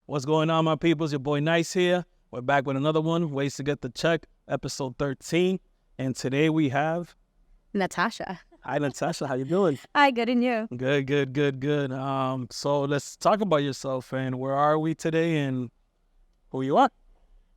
What's going on, my people? It's your boy Nice here. We're back with another one, Ways to Get the Check, episode 13. And today we have... Natasha. Hi, Natasha. How you doing? Hi, good, and you? Good. So let's talk about yourself and where are we today and who you are?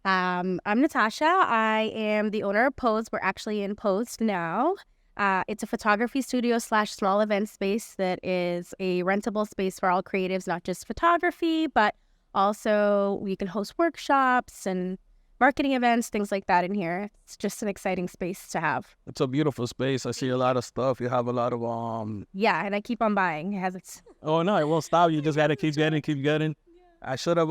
I'm Natasha. I am the owner of Pose. We're actually in Pose now. It's a photography studio / small event space that is a rentable space for all creatives, not just photography, but also we can host workshops and marketing events, things like that in here. It's just an exciting space to have. It's a beautiful space. I see a lot of stuff. You have a lot of Yeah, and I keep on buying. It has its... Oh no, it won't stop. You just gotta keep getting. I should have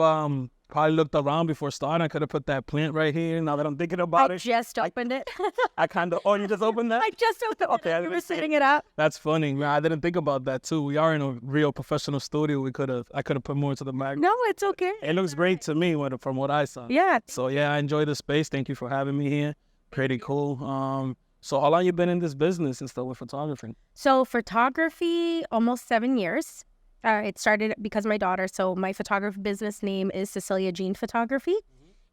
probably looked around before starting. I could have put that plant right here. Now that I'm thinking about I it, just opened it. I kind of. Oh, you just opened that? I just opened Okay, it. You were setting it up. That's funny. Man, I didn't think about that too. We are in a real professional studio. I could have put more to the mag. No, it's okay. It looks great to me from what I saw. Yeah. So yeah, I enjoy the space. Thank you for having me here. Pretty cool. So how long you been in this business and stuff with photography? So photography, almost 7 years. It started because of my daughter. So my photography business name is Cecilia Jean Photography.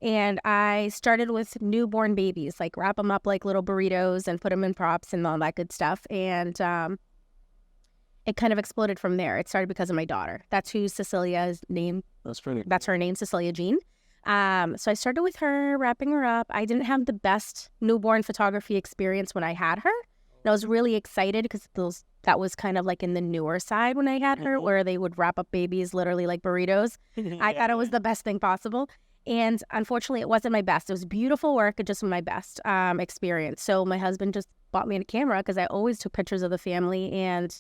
And I started with newborn babies, like wrap them up like little burritos and put them in props and all that good stuff. And it kind of exploded from there. It started because of my daughter. That's who Cecilia's name. That's her name, Cecilia Jean. So I started with her, wrapping her up. I didn't have the best newborn photography experience when I had her. And I was really excited because that was kind of like in the newer side when I had her, where they would wrap up babies literally like burritos. I thought it was the best thing possible. And unfortunately, it wasn't my best. It was beautiful work, just my best experience. So my husband just bought me a camera because I always took pictures of the family. And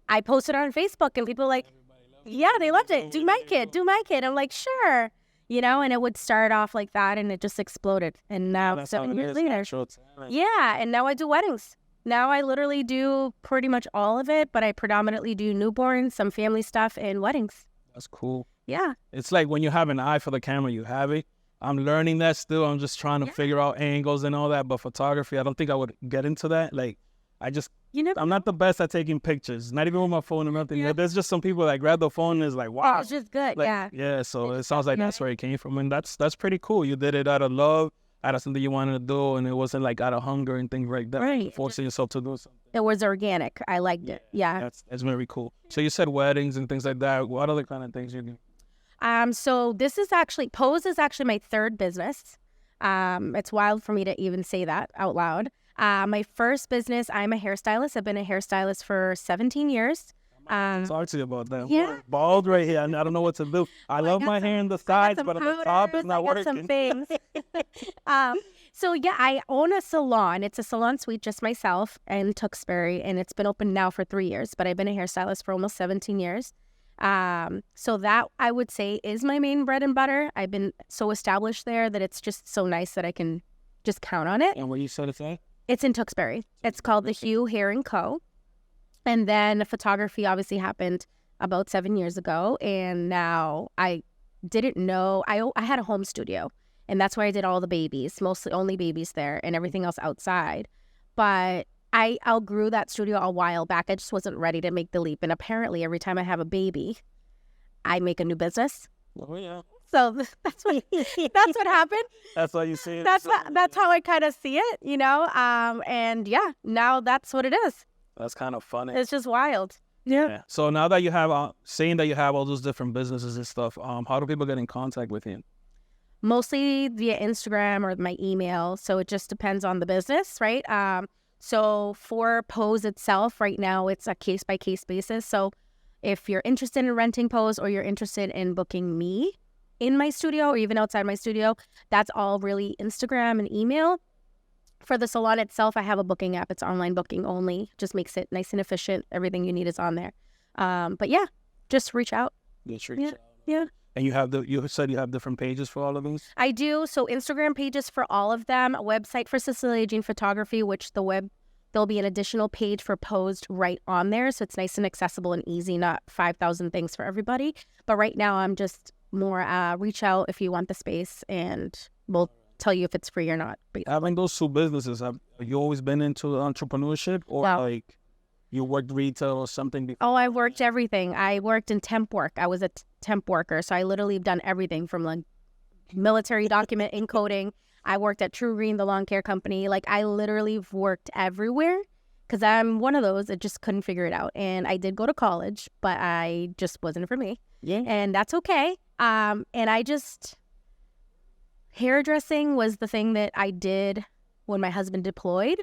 I posted it on Facebook and people were like, yeah, they loved it. Do my kid. I'm like, sure. You know, and it would start off like that and it just exploded. And now 7 years later. Yeah, and now I do weddings. Now I literally do pretty much all of it, but I predominantly do newborns, some family stuff, and weddings. That's cool. Yeah. It's like when you have an eye for the camera, you have it. I'm learning that still. I'm just trying to figure out angles and all that. But photography, I don't think I would get into that. Like, I'm not the best at taking pictures, not even with my phone or nothing. Yeah. There's just some people that grab the phone and is like, wow. It's just good, Yeah, so it sounds like that's where it came from. And that's pretty cool. You did it out of love, out of something you wanted to do, and it wasn't like out of hunger and things like that. Right. Forcing yourself to do something. It was organic. I liked it. Yeah. That's very cool. So you said weddings and things like that. What other kind of things you do? So Pose is actually my third business. It's wild for me to even say that out loud. My first business, I'm a hairstylist. I've been a hairstylist for 17 years. Talk to you about that. Yeah. Bald right here. I don't know what to do. I love my hair in the sides, but at the top it's not working. Some things. So yeah, I own a salon. It's a salon suite, just myself, in Tewksbury, and it's been open now for 3 years. But I've been a hairstylist for almost 17 years. So that I would say is my main bread and butter. I've been so established there that it's just so nice that I can just count on it. And where you said it's at? It's in Tewksbury. It's called the Hugh Hair & Co. And then photography obviously happened about 7 years ago. And now I didn't know. I had a home studio. And that's where I did all the babies, mostly only babies there and everything else outside. But I outgrew that studio a while back. I just wasn't ready to make the leap. And apparently every time I have a baby, I make a new business. Oh, yeah. So that's what happened. That's why you see it. That's how I kind of see it, you know. And yeah, now that's what it is. That's kind of funny. It's just wild. Yeah. So now that you have, saying that you have all those different businesses and stuff, how do people get in contact with you? Mostly via Instagram or my email. So it just depends on the business, right? So for Pose itself, right now it's a case-by-case basis. So if you're interested in renting Pose or you're interested in booking me in my studio or even outside my studio, that's all really Instagram and email. For the salon itself, I have a booking app. It's online booking only. Just makes it nice and efficient. Everything you need is on there. But yeah, just reach out. Yeah. And you said you have different pages for all of these? I do. So Instagram pages for all of them, a website for Cecilia Jean Photography, which there'll be an additional page for Posed right on there. So it's nice and accessible and easy, not 5,000 things for everybody. But right now I'm just more reach out if you want the space and we'll tell you if it's free or not. Having those two businesses, have you always been into entrepreneurship or like you worked retail or something before? Oh, I worked everything. I worked in temp work. I was a temp worker. So I literally have done everything from like military document encoding. I worked at True Green, the lawn care company. Like I literally worked everywhere because I'm one of those that just couldn't figure it out. And I did go to college, but I just wasn't for me. Yeah. And that's okay. And I just, hairdressing was the thing that I did when my husband deployed.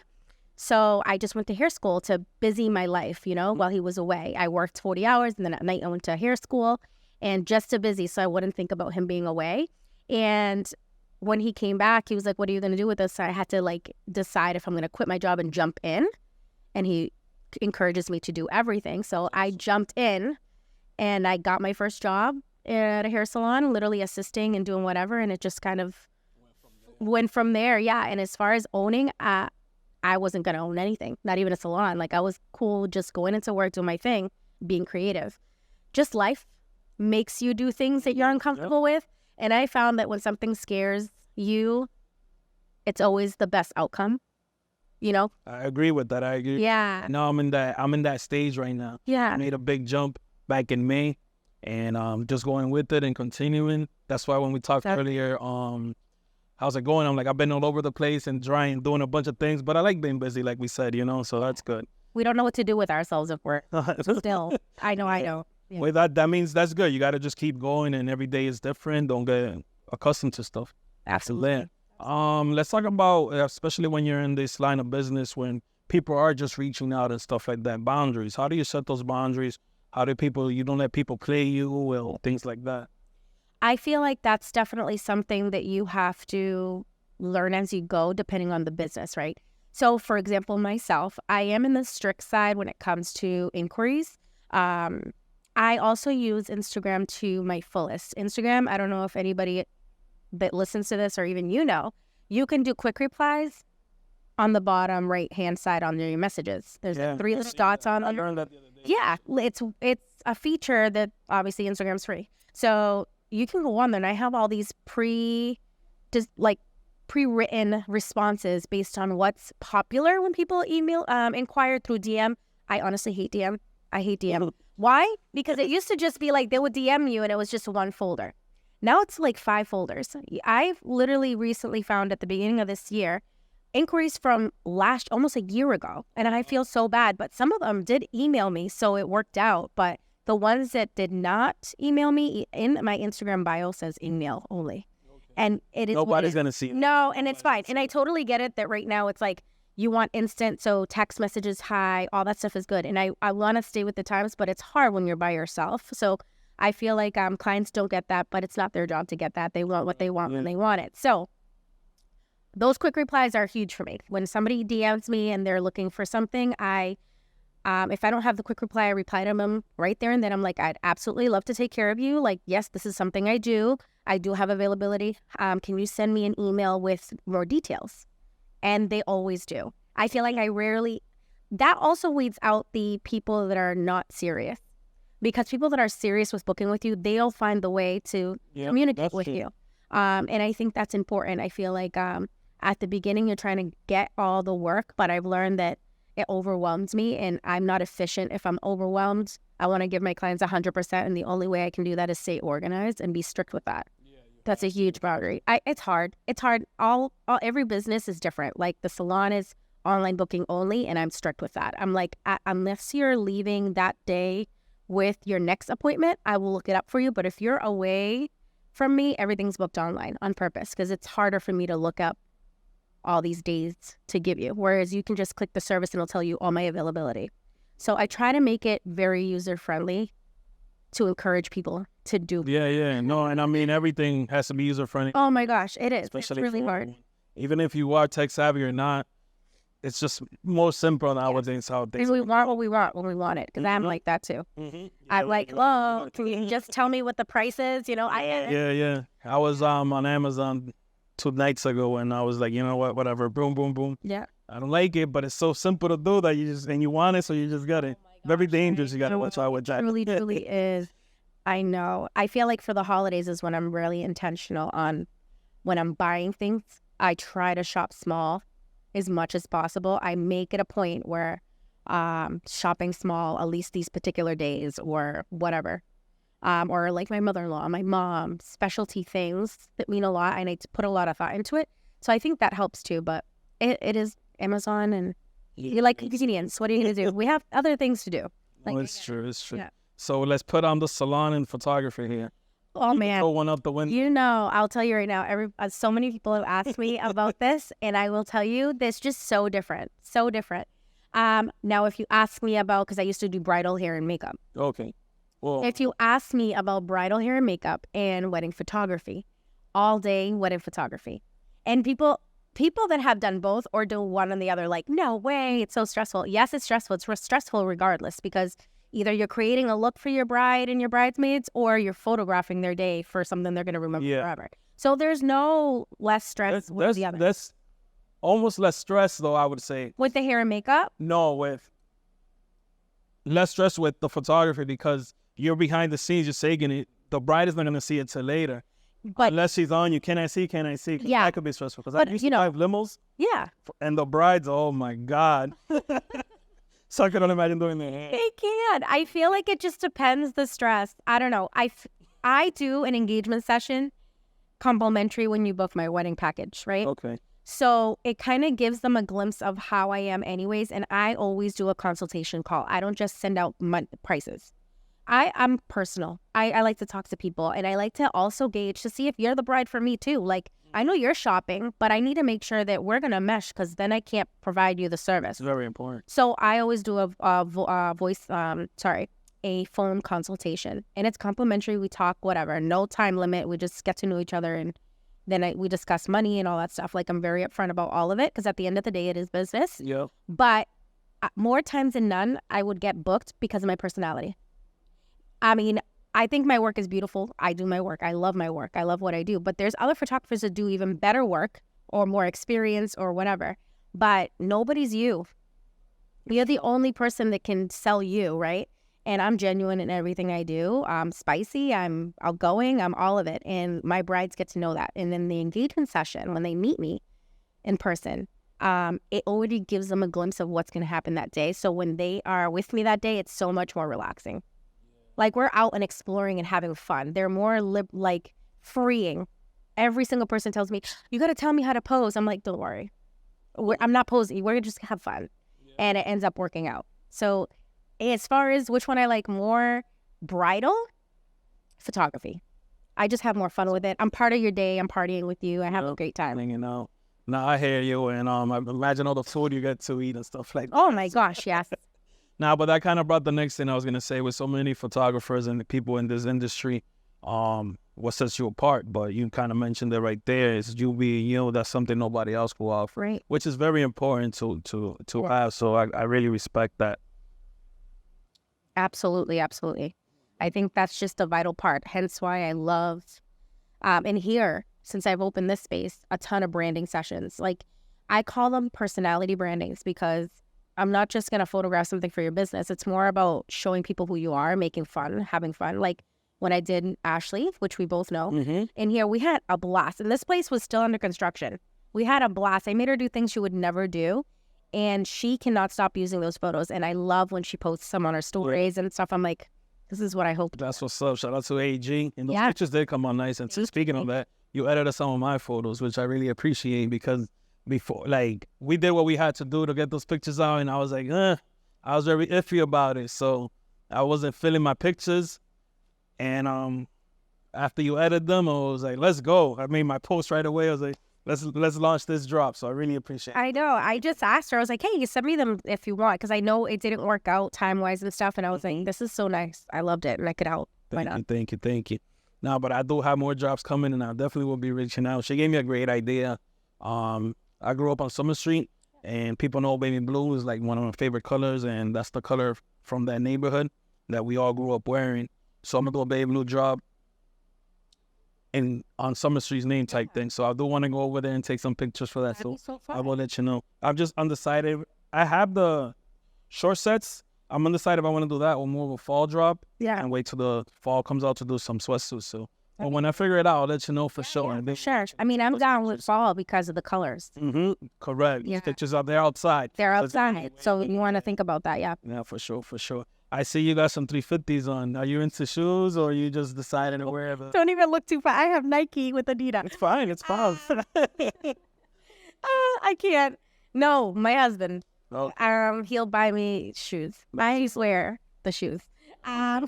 So I just went to hair school to busy my life, you know, while he was away. I worked 40 hours and then at night I went to hair school and just to busy so I wouldn't think about him being away. And when he came back, he was like, what are you going to do with this? So I had to like decide if I'm going to quit my job and jump in. And he encourages me to do everything. So I jumped in and I got my first job at a hair salon, literally assisting and doing whatever. And it just kind of went from there. Yeah. And as far as owning, I wasn't going to own anything, not even a salon. Like I was cool just going into work, doing my thing, being creative. Just life makes you do things that you're uncomfortable with. And I found that when something scares you, it's always the best outcome, you know? I agree with that. I agree. Yeah. No, I'm in that stage right now. Yeah. I made a big jump back in May and just going with it and continuing. That's why when we talked earlier, how's it going? I'm like, I've been all over the place and doing a bunch of things, but I like being busy, like we said, you know, so that's good. We don't know what to do with ourselves if we're still. I know. Yeah. Well, that means that's good. You got to just keep going, and every day is different. Don't get accustomed to stuff. Absolutely. Let's talk about, especially when you're in this line of business, when people are just reaching out and stuff like that, boundaries. How do you set those boundaries? How do you don't let people play you or things like that? I feel like that's definitely something that you have to learn as you go, depending on the business, right? So, for example, myself, I am in the strict side when it comes to inquiries. I also use Instagram to my fullest. Instagram, I don't know if anybody that listens to this or even you can do quick replies on the bottom right-hand side on your messages. There's 3 little dots on them. I learned that the other day. Yeah, it's a feature that obviously Instagram's free. So you can go on there and I have all these pre-written responses based on what's popular when people inquire through DM. I honestly hate DM. I hate DM. Why? Because it used to just be like they would DM you and it was just one folder. Now it's like 5 folders. I've literally recently found at the beginning of this year inquiries from almost a year ago, and I feel so bad, but some of them did email me, so it worked out. But the ones that did not email me, in my Instagram bio says email only. And it is nobody's gonna see it. No, and it's fine. And I totally get it that right now it's like you want instant, so text messages, hi, all that stuff is good. And I want to stay with the times, but it's hard when you're by yourself. So I feel like clients don't get that, but it's not their job to get that. They want what they want when they want it. So those quick replies are huge for me. When somebody DMs me and they're looking for something, if I don't have the quick reply, I reply to them right there and then. I'm like, I'd absolutely love to take care of you. Like, yes, this is something I do. I do have availability. Can you send me an email with more details? And they always do. I feel like that also weeds out the people that are not serious. Because people that are serious with booking with you, they'll find the way to communicate with you. And I think that's important. I feel like at the beginning, you're trying to get all the work, but I've learned that it overwhelms me and I'm not efficient if I'm overwhelmed. I want to give my clients 100%. And the only way I can do that is stay organized and be strict with that. That's a huge boundary. It's hard. It's hard. Every business is different. Like the salon is online booking only, and I'm strict with that. I'm like, unless you're leaving that day with your next appointment, I will look it up for you. But if you're away from me, everything's booked online on purpose because it's harder for me to look up all these days to give you. Whereas you can just click the service and it'll tell you all my availability. So I try to make it very user-friendly to encourage people to do. Yeah. No, and I mean, everything has to be user-friendly. Oh my gosh, it is. Especially it's really hard. Even if you are tech-savvy or not, it's just more simple nowadays how things. We want what we want when we want it, because I'm like that too. I'm like, well, can you just tell me what the price is? You know, Yeah. I was on Amazon 2 nights ago, and I was like, you know what, whatever, boom, boom, boom. Yeah. I don't like it, but it's so simple to do that you want it, so you just got it. Very dangerous. You got to watch out with that. It truly is. I know. I feel like for the holidays is when I'm really intentional on when I'm buying things. I try to shop small as much as possible. I make it a point where shopping small at least these particular days or whatever. or like my mother-in-law, my mom, specialty things that mean a lot. I need to put a lot of thought into it. So I think that helps too. But it is Amazon, and you like convenience. What are you going to do? We have other things to do. Like, it's true. It's true. Yeah. So let's put on the salon and photography here. Oh, man. Throw one up the window. You know, I'll tell you right now, so many people have asked me about this, and I will tell you, this just so different. So different. Now, if you ask me about, because I used to do bridal hair and makeup. Okay. Well, if you ask me about bridal hair and makeup and wedding photography, all day wedding photography. And people that have done both or do one and the other, like, no way, it's so stressful. Yes, it's stressful. It's stressful regardless, because either you're creating a look for your bride and your bridesmaids, or you're photographing their day for something they're going to remember forever. So there's no less stress with the other. That's almost less stress, though, I would say. With the hair and makeup? No, with less stress with the photography, because you're behind the scenes, you're saying it. The bride is not going to see it till later. But unless she's on you, can I see? Yeah. That could be stressful, because I used to drive limos. Yeah. And the brides, oh my God. So I couldn't imagine doing that. They can. I feel like it just depends the stress. I don't know. I do an engagement session complimentary when you book my wedding package, right? Okay. So it kind of gives them a glimpse of how I am anyways. And I always do a consultation call. I don't just send out prices. I'm personal. I like to talk to people, and I like to also gauge to see if you're the bride for me too. Like, I know you're shopping, but I need to make sure that we're going to mesh, because then I can't provide you the service. It's very important. So I always do a phone consultation, and it's complimentary. We talk, whatever, no time limit. We just get to know each other, and then we discuss money and all that stuff. Like, I'm very upfront about all of it, because at the end of the day, it is business. Yeah. But more times than none, I would get booked because of my personality. I mean, I think my work is beautiful. I do my work. I love my work. I love what I do. But there's other photographers that do even better work or more experience or whatever. But nobody's you. You're the only person that can sell you, right? And I'm genuine in everything I do. I'm spicy. I'm outgoing. I'm all of it. And my brides get to know that. And in the engagement session, when they meet me in person, it already gives them a glimpse of what's going to happen that day. So when they are with me that day, it's so much more relaxing. Like, we're out and exploring and having fun. They're more freeing. Every single person tells me, you got to tell me how to pose. I'm like, don't worry. I'm not posing. We're just going to have fun. Yeah. And it ends up working out. So as far as which one I like more, bridal, photography. I just have more fun with it. I'm part of your day. I'm partying with you. I have a great time. You know, now I hear you. And I imagine all the food you get to eat and stuff like that. Oh, my gosh, yes. Now, but that kind of brought the next thing I was going to say. With so many photographers and people in this industry, what sets you apart? But you kind of mentioned it right there. Is you being you. That's something nobody else will offer, right? Which is very important to have. So I really respect that. Absolutely, absolutely. I think that's just a vital part. Hence why I love, and here, since I've opened this space, a ton of branding sessions. Like, I call them personality brandings, because I'm not just going to photograph something for your business. It's more about showing people who you are, making fun, having fun. Like when I did Ashley, which we both know, in here, we had a blast. And this place was still under construction. We had a blast. I made her do things she would never do. And she cannot stop using those photos. And I love when she posts some on her stories and stuff. I'm like, this is what I hope. That's what's up. Shout out to AG. And those pictures did come out nice. And speaking of that, you edited some of my photos, which I really appreciate, because before, like, we did what we had to do to get those pictures out, and I was like, I was very iffy about it, so I wasn't feeling my pictures. And after you edited them, I was like, let's go. I made my post right away. I was like, let's launch this drop. So I really appreciate it. I know. I just asked her. I was like, hey, you send me them if you want, because I know it didn't work out time-wise and stuff, and I was like, this is so nice. I loved it, and I could help. Thank you. Now, but I do have more drops coming, and I definitely will be reaching out. She gave me a great idea. I grew up on Summer Street, and people know baby blue is like one of my favorite colors, and that's the color from that neighborhood that we all grew up wearing. So I'm gonna do a baby blue drop on Summer Street's name type thing. So I do want to go over there and take some pictures for that. So I will let you know. I'm just undecided. I have the short sets. I'm undecided if I want to do that or more of a fall drop. Yeah. And wait till the fall comes out to do some sweatsuits. So. But when I figure it out, I'll let you know for sure. Yeah, sure. I mean, I'm down with fall because of the colors. Correct. Yeah. Pictures are there outside. They're outside. So you want to think about that, yeah. Yeah, for sure. I see you got some 350s on. Are you into shoes or you just deciding to wear them? Don't even look too far. I have Nike with Adidas. It's fine. It's fine. I can't. No, my husband. Okay. He'll buy me shoes. I swear the shoes. No,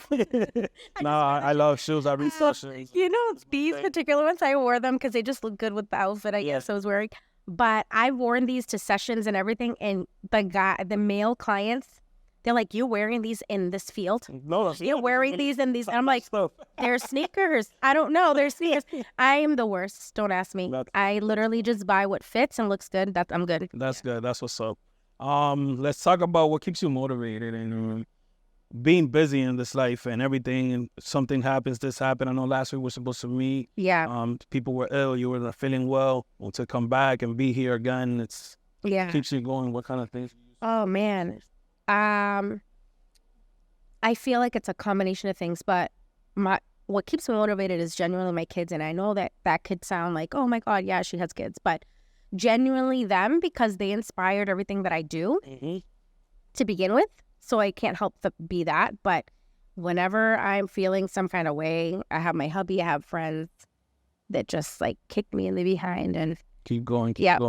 I love shoes. I research shoes. You know, these particular ones, I wore them because they just look good with the outfit I guess I was wearing. But I've worn these to sessions and everything, and the male clients, they're like, "You're wearing these in this field? No, You're wearing these in these?" And I'm like, "They're sneakers. I don't know. They're sneakers." I am the worst. Don't ask me. I literally just buy what fits and looks good. I'm good. That's good. That's what's up. Let's talk about what keeps you motivated and being busy in this life and everything. And something happens, this happened. I know last week we were supposed to meet. Yeah. People were ill. You were not feeling well. To come back and be here again, keeps you going. What kind of things? Oh man. I feel like it's a combination of things, but what keeps me motivated is genuinely my kids. And I know that could sound like, oh my God, yeah, she has kids, but genuinely them, because they inspired everything that I do to begin with. So I can't help but be that. But whenever I'm feeling some kind of way, I have my hubby, I have friends that just like kick me in the behind and keep going, Yep,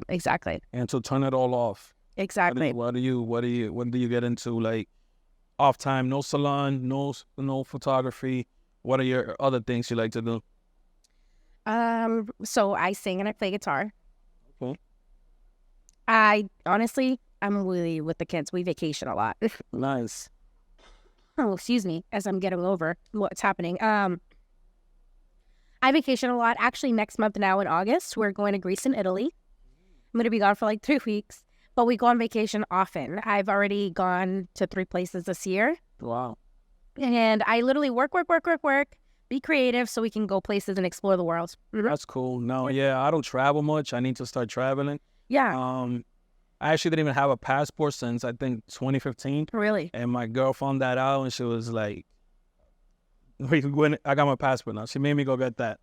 exactly. And to turn it all off. Exactly. What do you get into, like off time? No salon, no photography. What are your other things you like to do? So I sing and I play guitar. Okay. I'm really with the kids. We vacation a lot. Nice. Oh, excuse me, as I'm getting over what's happening. I vacation a lot. Actually, next month now in August, we're going to Greece and Italy. I'm going to be gone for like 3 weeks, but we go on vacation often. I've already gone to 3 places this year. Wow. And I literally work, be creative so we can go places and explore the world. That's cool. No, I don't travel much. I need to start traveling. Yeah. I actually didn't even have a passport since I think 2015. Really? And my girl found that out and she was like, I got my passport now. She made me go get that.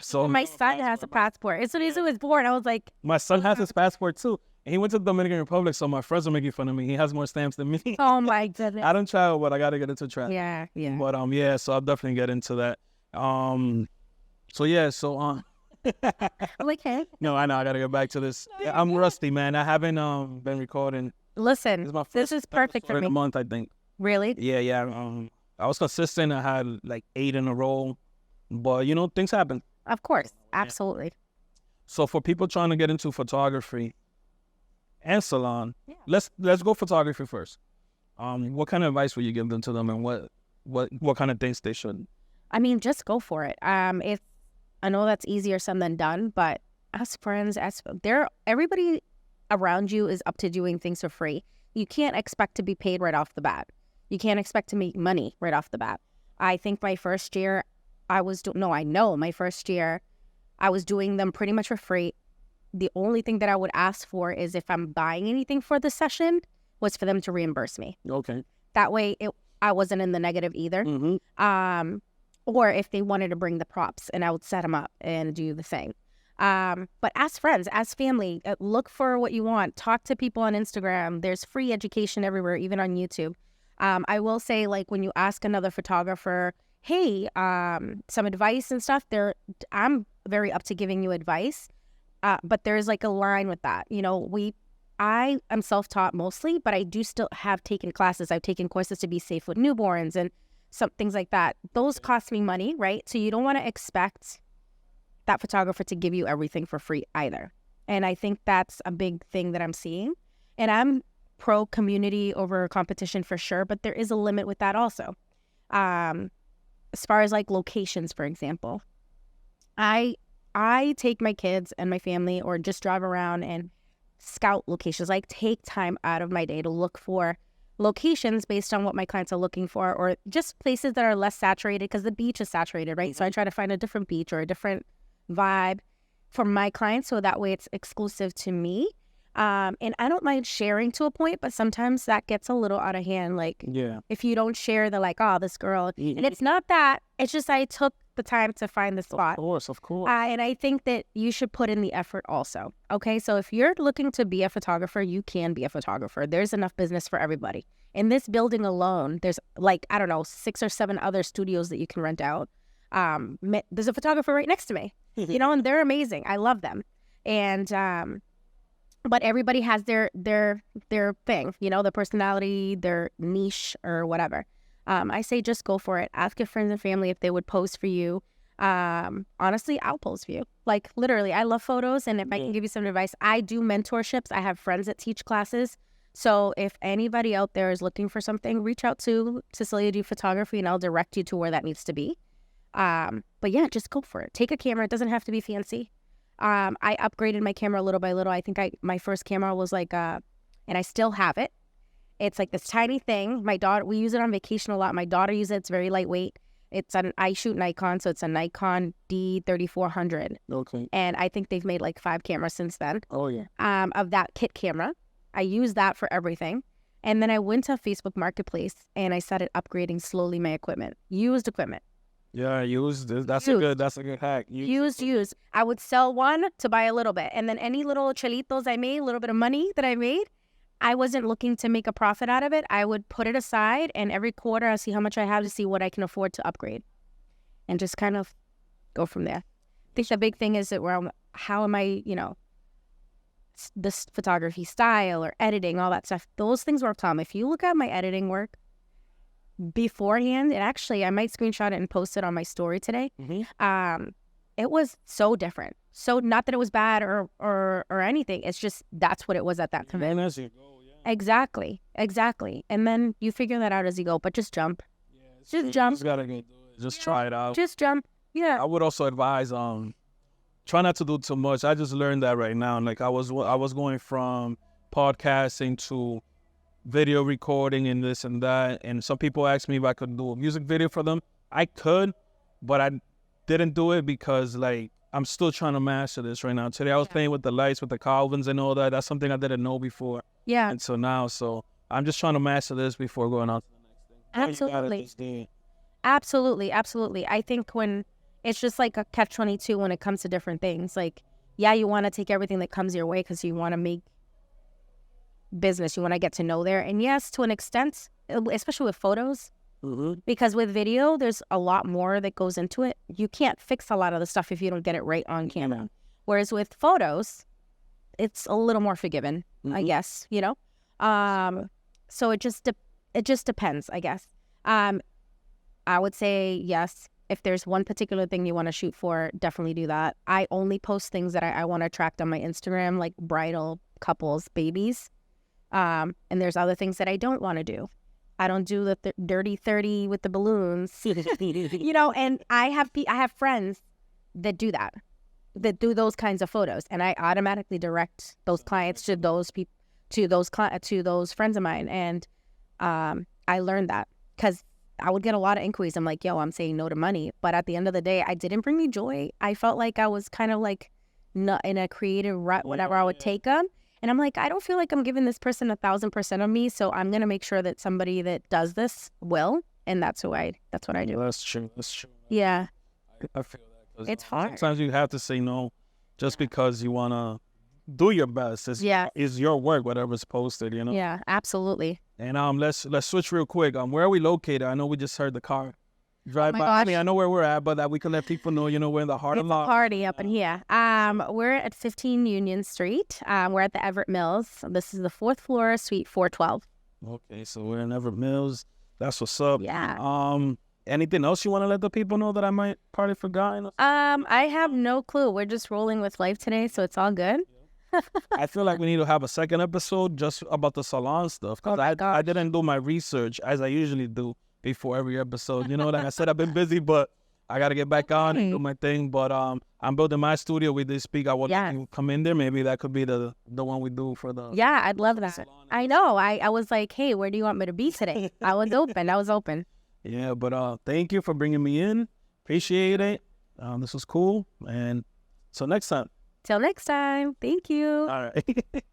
So my son has a passport. As soon as he was born, I was like, my son has his passport too. And he went to the Dominican Republic, so my friends are making fun of me. He has more stamps than me. Oh my goodness. I don't travel, but I gotta get into travel. Yeah. But so I'll definitely get into that. Okay. No, I know. I got to get back to this. I'm rusty, man. I haven't been recording. Listen, this is perfect for me. A month, I think. Really? Yeah. I was consistent. I had like 8 in a row. But, things happen. Of course. Absolutely. So for people trying to get into photography and salon, let's go photography first. What kind of advice would you give them to them, and what kind of things they should? I mean, just go for it. I know that's easier said than done, but as friends, everybody around you is up to doing things for free. You can't expect to be paid right off the bat. You can't expect to make money right off the bat. I think my first year, my first year, I was doing them pretty much for free. The only thing that I would ask for is if I'm buying anything for the session was for them to reimburse me. Okay. That way, I wasn't in the negative either. Mm-hmm. Or if they wanted to bring the props and I would set them up and do the thing. But as friends, as family, look for what you want. Talk to people on Instagram. There's free education everywhere, even on YouTube. I will say, like, when you ask another photographer, hey, some advice and stuff, I'm very up to giving you advice. But there's like a line with that. I am self-taught mostly, but I do still have taken classes. I've taken courses to be safe with newborns and some things like that. Those cost me money, right? So you don't want to expect that photographer to give you everything for free either. And I think that's a big thing that I'm seeing. And I'm pro community over competition for sure, but there is a limit with that also. As far as like locations, for example, I take my kids and my family or just drive around and scout locations, like take time out of my day to look for locations based on what my clients are looking for, or just places that are less saturated, because the beach is saturated, right? So I try to find a different beach or a different vibe for my clients, so that way it's exclusive to me. And I don't mind sharing to a point, but sometimes that gets a little out of hand. Like, if you don't share, they're like, oh, this girl. And it's not that. It's just I took the time to find the spot. Of course. And I think that you should put in the effort also. Okay, so if you're looking to be a photographer, you can be a photographer. There's enough business for everybody. In this building alone, there's like, I don't know, 6 or 7 other studios that you can rent out. There's a photographer right next to me, you know, and they're amazing. I love them. And, but everybody has their thing, you know, their personality, their niche or whatever. I say just go for it. Ask your friends and family if they would pose for you. Honestly, I'll pose for you. Like literally, I love photos, and if I can give you some advice, I do mentorships. I have friends that teach classes. So if anybody out there is looking for something, reach out to Cecilia G Photography, and I'll direct you to where that needs to be. But yeah, just go for it. Take a camera. It doesn't have to be fancy. I upgraded my camera little by little. I think my first camera was like, and I still have it. It's like this tiny thing. My daughter, we use it on vacation a lot. My daughter uses it. It's very lightweight. I shoot Nikon, so it's a Nikon D3400. Okay. And I think they've made like 5 cameras since then. Oh, yeah. Of that kit camera. I use that for everything. And then I went to Facebook Marketplace and I started upgrading slowly my equipment. Used equipment. Yeah, used. That's a good hack. Used. I would sell one to buy a little bit. And then any little chelitos I made, a little bit of money that I made, I wasn't looking to make a profit out of it. I would put it aside, and every quarter I see how much I have to see what I can afford to upgrade, and just kind of go from there. I think the big thing is that how am I, you know, this photography style or editing, all that stuff. Those things work, Tom. If you look at my editing work beforehand, and actually I might screenshot it and post it on my story today. It was so different. So not that it was bad or anything. It's just that's what it was at that time. Then as you go, yeah. Exactly. And then you figure that out as you go. But just jump. Yeah, just jump. Just gotta go do it. Just try it out. Just jump. Yeah. I would also advise try not to do too much. I just learned that right now. Like I was going from podcasting to video recording and this and that. And some people asked me if I could do a music video for them. I could, but I didn't do it because like I'm still trying to master this right now. Today I was playing with the lights, with the Calvins and all that. That's something I didn't know before. Yeah. And so now, I'm just trying to master this before going on to the next thing. Absolutely. I think when it's just like a catch-22 when it comes to different things. Like, yeah, you want to take everything that comes your way because you want to make business. You want to get to know there. And yes, to an extent, especially with photos, because with video, there's a lot more that goes into it. You can't fix a lot of the stuff if you don't get it right on camera. Whereas with photos, it's a little more forgiven, I guess, you know? So it just depends, I guess. I would say, yes, if there's one particular thing you want to shoot for, definitely do that. I only post things that I want to attract on my Instagram, like bridal, couples, babies. And there's other things that I don't want to do. I don't do the dirty 30 with the balloons, you know, and I have friends that do those kinds of photos, and I automatically direct those clients to those people, to those friends of mine. And I learned that because I would get a lot of inquiries. I'm like, yo, I'm saying no to money. But at the end of the day, I didn't bring me joy. I felt like I was kind of like not in a creative rut whenever I would take them. And I'm like, I don't feel like I'm giving this person 1,000% of me. So I'm going to make sure that somebody that does this will. And that's what I do. That's true. Yeah. I feel that. It's hard. Sometimes you have to say no just because you want to do your best. It's your work, whatever's posted, you know? Yeah, absolutely. And let's switch real quick. Where are we located? I know we just heard the car drive by. Gosh. I mean, I know where we're at, but that we can let people know, you know, we're in the heart of the party up in here. We're at 15 Union Street. We're at the Everett Mills. This is the 4th floor, suite 412. Okay, so we're in Everett Mills. That's what's up. Yeah. Anything else you want to let the people know that I might probably forgotten? I have no clue. We're just rolling with life today, so it's all good. I feel like we need to have a second episode just about the salon stuff because I didn't do my research as I usually do before every episode. You know, like I said, I've been busy, but I got to get back on and do my thing. But I'm building my studio with this speak. I want to come in there. Maybe that could be the one we do for the Yeah, I'd love that. I know. I was like, hey, where do you want me to be today? I was open. Yeah, but thank you for bringing me in. Appreciate it. This was cool. And so next time. Till next time. Thank you. All right.